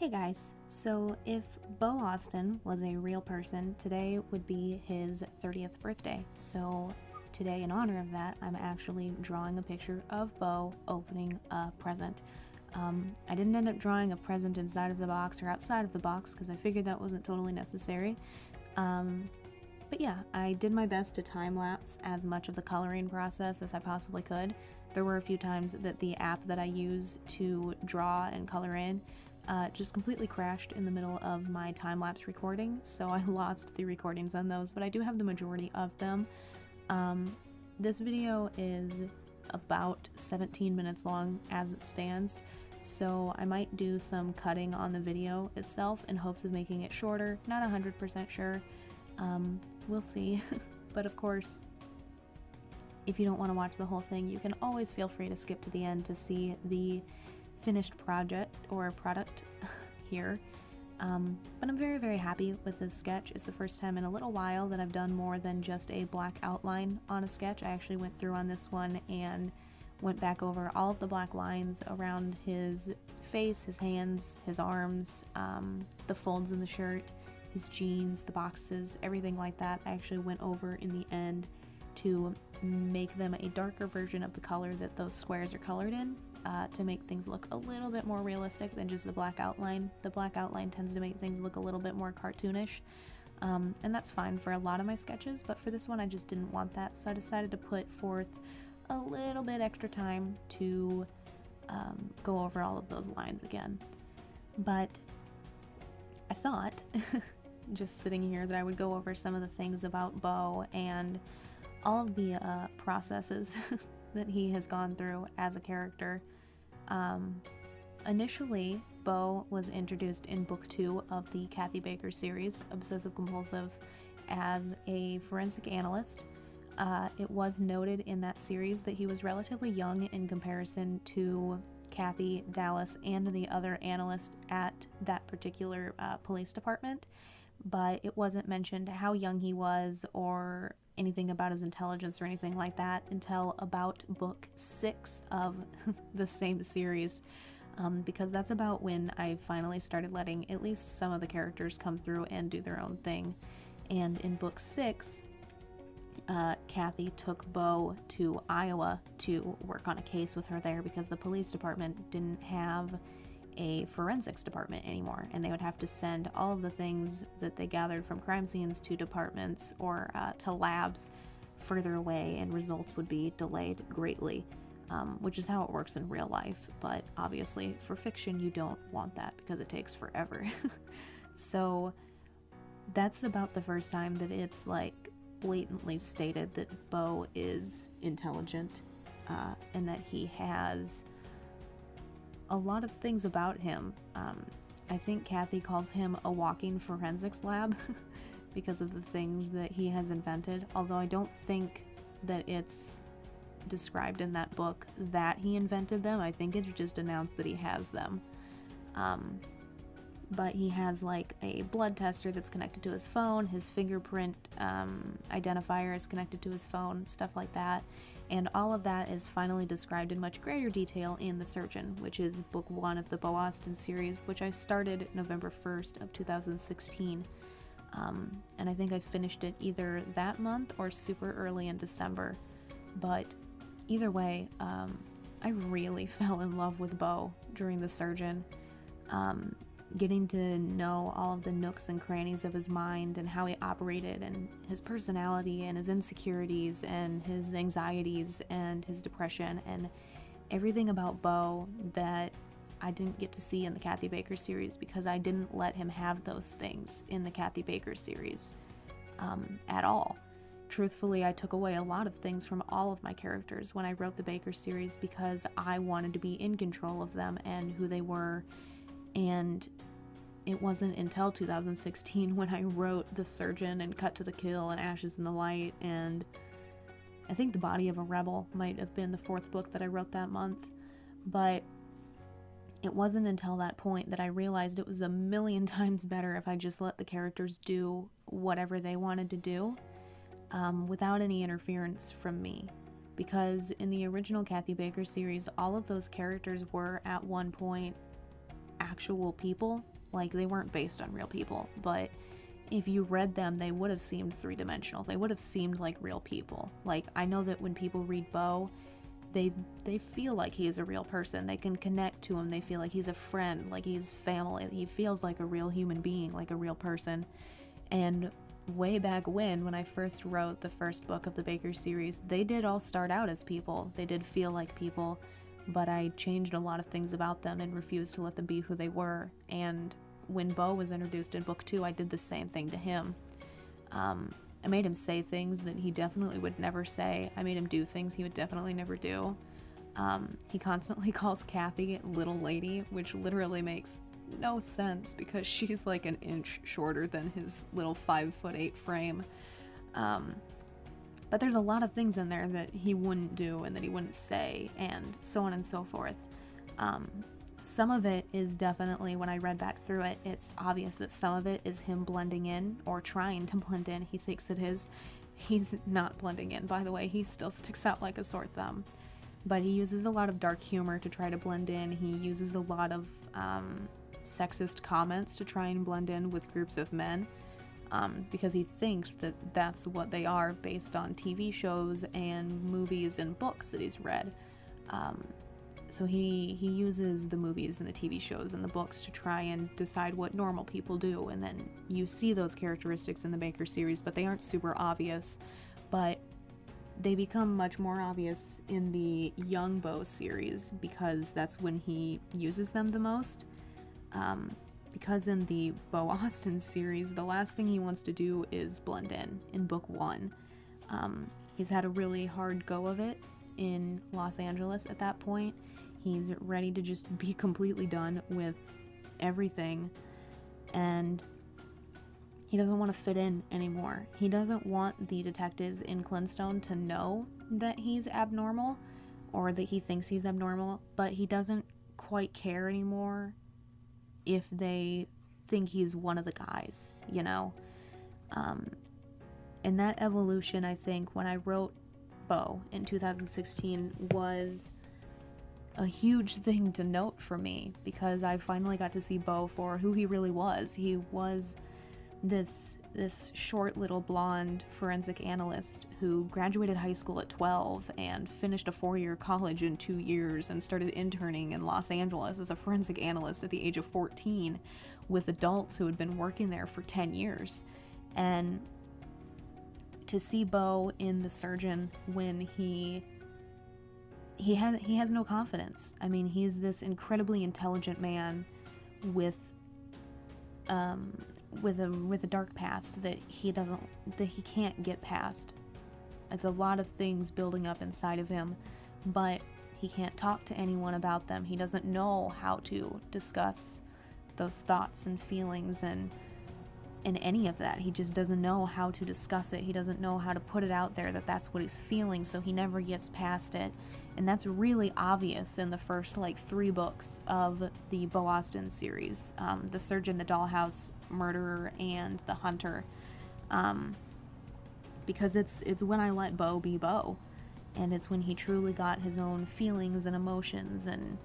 Hey guys, so if Beau Austen was a real person, today would be his 30th birthday. So today, in honor of that, I'm actually drawing a picture of Beau opening a present. I didn't end up drawing a present inside of the box or outside of the box because I figured that wasn't totally necessary. But yeah, I did my best to time-lapse as much of the coloring process as I possibly could. There were a few times that the app that I use to draw and color in just completely crashed in the middle of my time-lapse recording, so I lost the recordings on those, but I do have the majority of them. This video is about 17 minutes long as it stands, so I might do some cutting on the video itself in hopes of making it shorter. Not 100% sure. We'll see. But of course, if you don't want to watch the whole thing, you can always feel free to skip to the end to see the finished project or product here. But I'm very, very happy with this sketch. It's the first time in a little while that I've done more than just a black outline on a sketch. I actually went through on this one and went back over all of the black lines around his face, his hands, his arms, the folds in the shirt, his jeans, the boxes, everything like that. I actually went over in the end to make them a darker version of the color that those squares are colored in, to make things look a little bit more realistic than just the black outline. The black outline tends to make things look a little bit more cartoonish, and that's fine for a lot of my sketches, but for this one I just didn't want that, so I decided to put forth a little bit extra time to go over all of those lines again. But I thought, just sitting here, that I would go over some of the things about Beau and all of the processes that he has gone through as a character. Initially, Beau was introduced in book 2 of the Kathy Baker series, Obsessive Compulsive, as a forensic analyst. It was noted in that series that he was relatively young in comparison to Kathy, Dallas, and the other analysts at that particular police department, but it wasn't mentioned how young he was or anything about his intelligence or anything like that until about book 6 of the same series, because that's about when I finally started letting at least some of the characters come through and do their own thing. And in book 6, Kathy took Beau to Iowa to work on a case with her there because the police department didn't have a forensics department anymore, and they would have to send all of the things that they gathered from crime scenes to departments or to labs further away, and results would be delayed greatly, which is how it works in real life, but obviously for fiction you don't want that because it takes forever. So that's about the first time that it's like blatantly stated that Beau is intelligent, and that he has a lot of things about him. I think Kathy calls him a walking forensics lab because of the things that he has invented, although I don't think that it's described in that book that he invented them. I think it's just announced that he has them. But he has like a blood tester that's connected to his phone, his fingerprint identifier is connected to his phone, stuff like that. And all of that is finally described in much greater detail in The Surgeon, which is book 1 of the Beau Austen series, which I started November 1st of 2016. And I think I finished it either that month or super early in December. But either way, I really fell in love with Beau during The Surgeon. Getting to know all of the nooks and crannies of his mind and how he operated, and his personality and his insecurities and his anxieties and his depression, and everything about Beau that I didn't get to see in the Kathy Baker series because I didn't let him have those things in the Kathy Baker series at all. Truthfully, I took away a lot of things from all of my characters when I wrote the Baker series because I wanted to be in control of them and who they were. And it wasn't until 2016 when I wrote The Surgeon and Cut to the Kill and Ashes in the Light, and I think The Body of a Rebel might have been the 4th book that I wrote that month, but it wasn't until that point that I realized it was a million times better if I just let the characters do whatever they wanted to do, without any interference from me. Because in the original Kathy Baker series, all of those characters were at one point actual people Like, they weren't based on real people, but if you read them, they would have seemed three-dimensional. They would have seemed like real people. Like, I know that when people read Bo, they feel like he is a real person. They can connect to him. They feel like he's a friend, like he's family. He feels like a real human being, like a real person. And way back when I first wrote the first book of the Baker series, they did all start out as people. They did feel like people, but I changed a lot of things about them and refused to let them be who they were. And when Bo was introduced in book 2, I did the same thing to him. I made him say things that he definitely would never say. I made him do things he would definitely never do. He constantly calls Kathy little lady, which literally makes no sense because she's like an inch shorter than his little 5'8" frame. But there's a lot of things in there that he wouldn't do and that he wouldn't say, and so on and so forth. Some of it is definitely, when I read back through it, it's obvious that some of it is him blending in, or trying to blend in. He thinks it is. He's not blending in, by the way. He still sticks out like a sore thumb. But he uses a lot of dark humor to try to blend in. He uses a lot of sexist comments to try and blend in with groups of men, because he thinks that that's what they are based on TV shows and movies and books that he's read. So he uses the movies and the TV shows and the books to try and decide what normal people do, and then you see those characteristics in the Baker series, but they aren't super obvious. But they become much more obvious in the Young Bo series, because that's when he uses them the most. Because in the Bo Austen series, the last thing he wants to do is blend in book 1. He's had a really hard go of it in Los Angeles at that point. He's ready to just be completely done with everything, and he doesn't want to fit in anymore. He doesn't want the detectives in Clintstone to know that he's abnormal, or that he thinks he's abnormal, but he doesn't quite care anymore if they think he's one of the guys, you know? And that evolution, I think, when I wrote Bo in 2016, was a huge thing to note for me, because I finally got to see Bo for who he really was. He was this short little blonde forensic analyst who graduated high school at 12 and finished a 4-year college in 2 years and started interning in Los Angeles as a forensic analyst at the age of 14 with adults who had been working there for 10 years. And to see Bo in The Surgeon when he has no confidence. I mean, he's this incredibly intelligent man with a dark past that he can't get past. It's a lot of things building up inside of him, but he can't talk to anyone about them. He doesn't know how to discuss those thoughts and feelings and any of that. He just doesn't know how to discuss it. He doesn't know how to put it out there that that's what he's feeling, so he never gets past it. And that's really obvious in the first 3 books of the Bo Austen series, The Surgeon, The Dollhouse, Murderer, and The Hunter, because it's when I let Bo be Bo, and it's when he truly got his own feelings and emotions and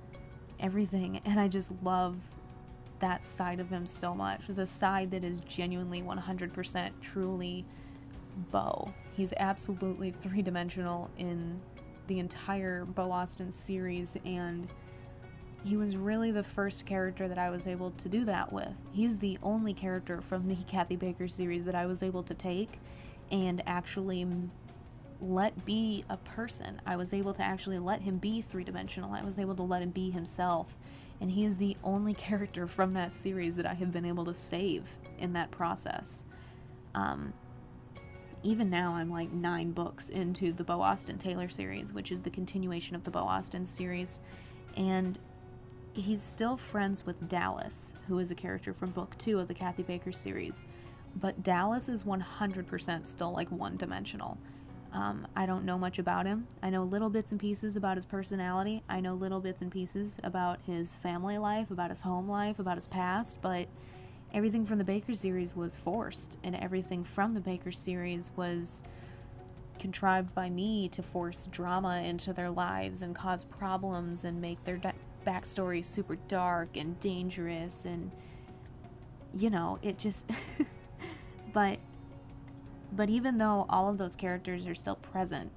everything. And I just love that side of him so much, the side that is genuinely 100% truly Bo. He's absolutely three-dimensional in the entire Bo Austen series, and he was really the first character that I was able to do that with. He's the only character from the Kathy Baker series that I was able to take and actually let be a person. I was able to actually let him be three-dimensional. I was able to let him be himself. And he is the only character from that series that I have been able to save in that process. Even now, I'm 9 books into the Bo Austen Taylor series, which is the continuation of the Bo Austen series. And he's still friends with Dallas, who is a character from book 2 of the Kathy Baker series. But Dallas is 100% still one-dimensional. I don't know much about him. I know little bits and pieces about his personality. I know little bits and pieces about his family life, about his home life, about his past, but everything from the Baker series was forced, and everything from the Baker series was contrived by me to force drama into their lives and cause problems and make their backstory super dark and dangerous, and you know, it just but even though all of those characters are still present,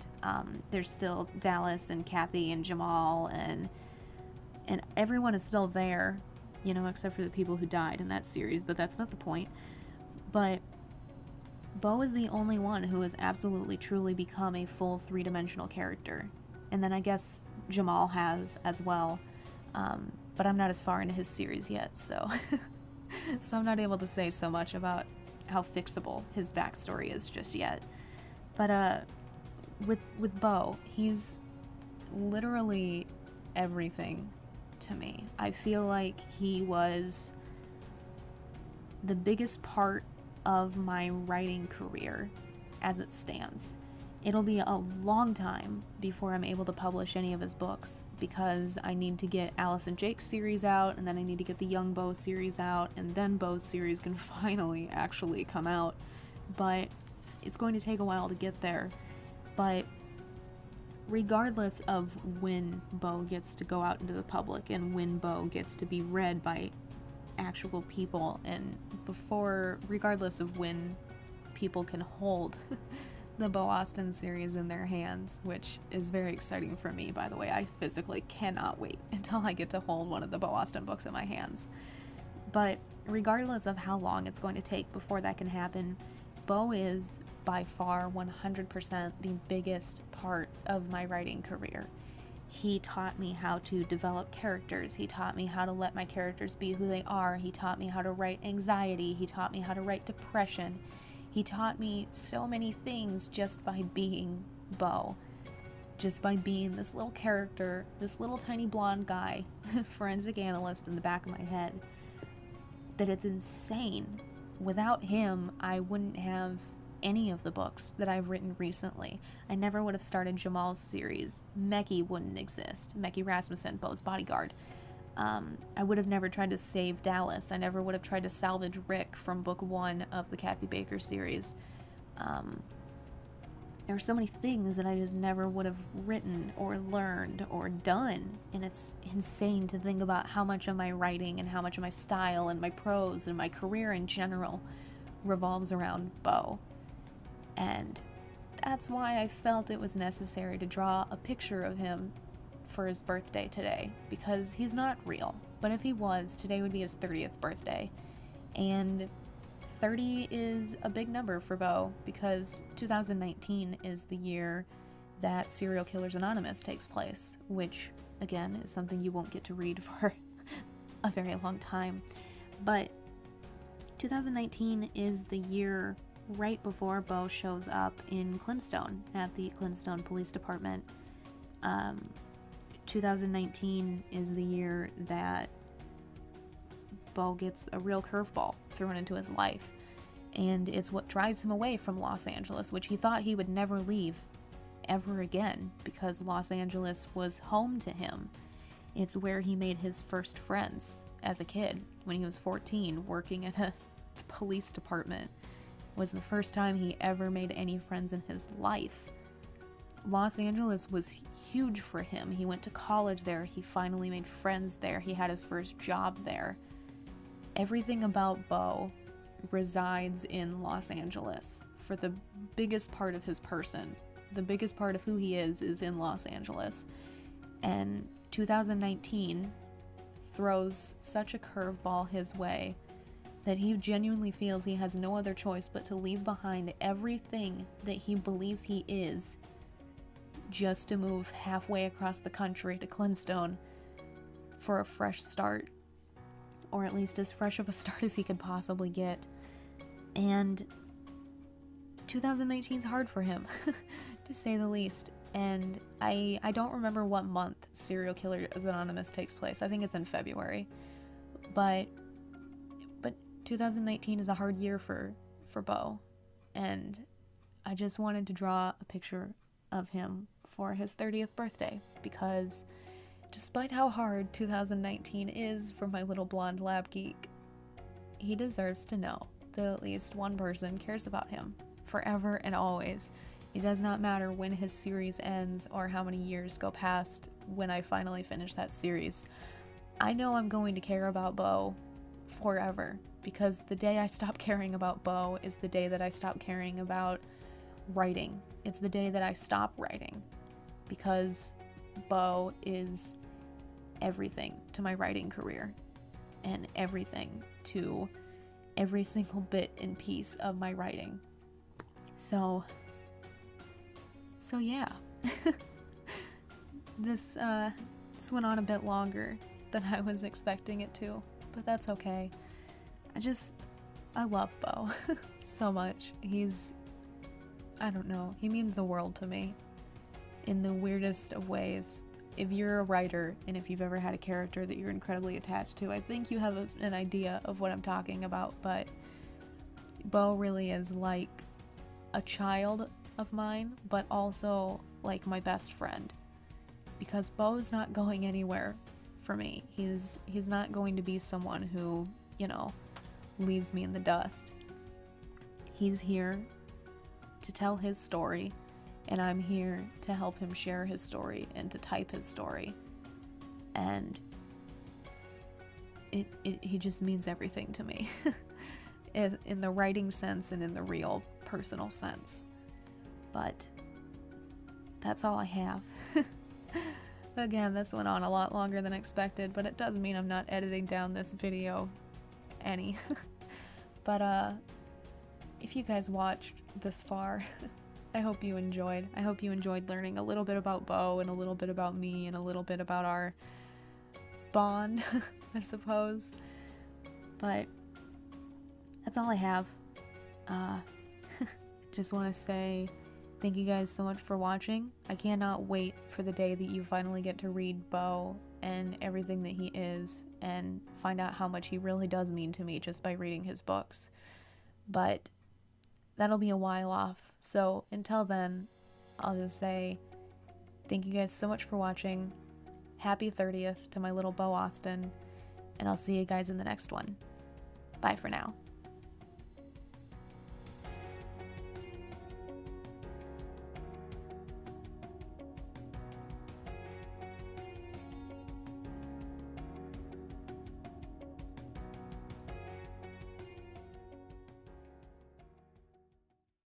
there's still Dallas and Kathy and Jamal, and everyone is still there, you know, except for the people who died in that series, but that's not the point. But Bo is the only one who has absolutely truly become a full three-dimensional character. And then I guess Jamal has as well, but I'm not as far into his series yet, so so I'm not able to say so much about how fixable his backstory is just yet. But with Bo, he's literally everything to me. I feel like he was the biggest part of my writing career as it stands. It'll be a long time before I'm able to publish any of his books, because I need to get Alice and Jake's series out, and then I need to get the Young Bo series out, and then Bo's series can finally actually come out. But it's going to take a while to get there. But regardless of when Bo gets to go out into the public and when Bo gets to be read by actual people, and regardless of when people can hold the Bo Austen series in their hands, which is very exciting for me, by the way. I physically cannot wait until I get to hold one of the Bo Austen books in my hands. But regardless of how long it's going to take before that can happen, Bo is by far 100% the biggest part of my writing career. He taught me how to develop characters. He taught me how to let my characters be who they are. He taught me how to write anxiety. He taught me how to write depression. He taught me so many things just by being Bo. Just by being this little character, this little tiny blonde guy, forensic analyst in the back of my head, that it's insane. Without him, I wouldn't have any of the books that I've written recently. I never would have started Jamal's series. Mekki wouldn't exist. Mekki Rasmussen, Bo's bodyguard. I would have never tried to save Dallas. I never would have tried to salvage Rick from book 1 of the Kathy Baker series. There are so many things that I just never would have written or learned or done, and it's insane to think about how much of my writing and how much of my style and my prose and my career in general revolves around Bo. And that's why I felt it was necessary to draw a picture of him for his birthday today, because he's not real. But if he was, today would be his 30th birthday. And 30 is a big number for Bo, because 2019 is the year that Serial Killers Anonymous takes place, which, again, is something you won't get to read for a very long time. But 2019 is the year right before Bo shows up in Clintstone at the Clintstone Police Department. 2019 is the year that Bo gets a real curveball thrown into his life, and it's what drives him away from Los Angeles, which he thought he would never leave ever again, because Los Angeles was home to him. It's where he made his first friends as a kid. When he was 14, working at a police department was the first time he ever made any friends in his life. Los Angeles was huge for him. He went to college there. He finally made friends there. He had his first job there. Everything about Bo resides in Los Angeles. For the biggest part of his person, the biggest part of who he is in Los Angeles. And 2019 throws such a curveball his way that he genuinely feels he has no other choice but to leave behind everything that he believes he is, just to move halfway across the country to Clintstone for a fresh start, or at least as fresh of a start as he could possibly get. And 2019 is hard for him, to say the least. And I don't remember what month Serial Killers Anonymous takes place. I think it's in February. But 2019 is a hard year for Bo. And I just wanted to draw a picture of him for his 30th birthday, because despite how hard 2019 is for my little blonde lab geek, he deserves to know that at least one person cares about him forever and always. It does not matter when his series ends or how many years go past when I finally finish that series. I know I'm going to care about Bo forever, because the day I stop caring about Bo is the day that I stop caring about writing. It's the day that I stop writing, because Bo is everything to my writing career and everything to every single bit and piece of my writing. So yeah. This went on a bit longer than I was expecting it to, but that's okay. I love Bo so much. I don't know, he means the world to me in the weirdest of ways. If you're a writer and if you've ever had a character that you're incredibly attached to, I think you have an idea of what I'm talking about, but Bo really is like a child of mine, but also like my best friend, because Bo's not going anywhere for me. He's not going to be someone who, leaves me in the dust. He's here to tell his story, and I'm here to help him share his story and to type his story. And he just means everything to me in the writing sense and in the real personal sense. But that's all I have. Again, this went on a lot longer than expected, but it does mean I'm not editing down this video any. But if you guys watched this far, I hope you enjoyed. I hope you enjoyed learning a little bit about Bo and a little bit about me and a little bit about our bond, I suppose. But that's all I have. Just want to say thank you guys so much for watching. I cannot wait for the day that you finally get to read Bo and everything that he is and find out how much he really does mean to me just by reading his books. But that'll be a while off. So until then, I'll just say thank you guys so much for watching. Happy 30th to my little Bo Austen, and I'll see you guys in the next one. Bye for now.